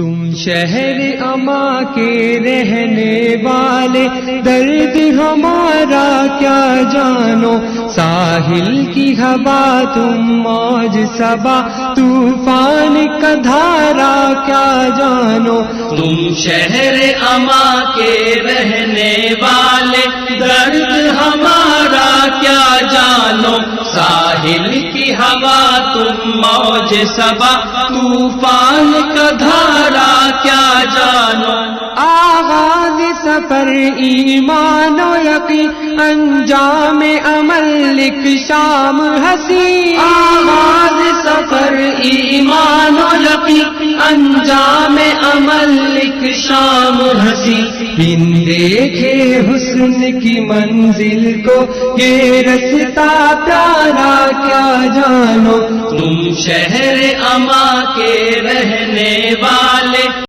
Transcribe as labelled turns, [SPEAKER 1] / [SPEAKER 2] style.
[SPEAKER 1] تم شہر اما کے رہنے والے، درد ہمارا کیا جانو، ساحل کی ہوا تم موج صبا، طوفان کا دھارا کیا جانو.
[SPEAKER 2] تم شہر اما کے رہنے والے، درد ہمارا کیا جانو، ساحل کی ہوا تم موج صبا، طوفان کا دھارا کیا جانو.
[SPEAKER 1] آغاز سفر ایمان و یقین، انجام عمل لکھ شام ہنسی.
[SPEAKER 2] آغاز سفر ایمان و یقین، انجام عمل لکھ شام ہنسی.
[SPEAKER 1] بن دیکھے حسن کی منزل کو، یہ رستہ پیارا کیا جانو.
[SPEAKER 2] تم شہر اما کے رہنے والے،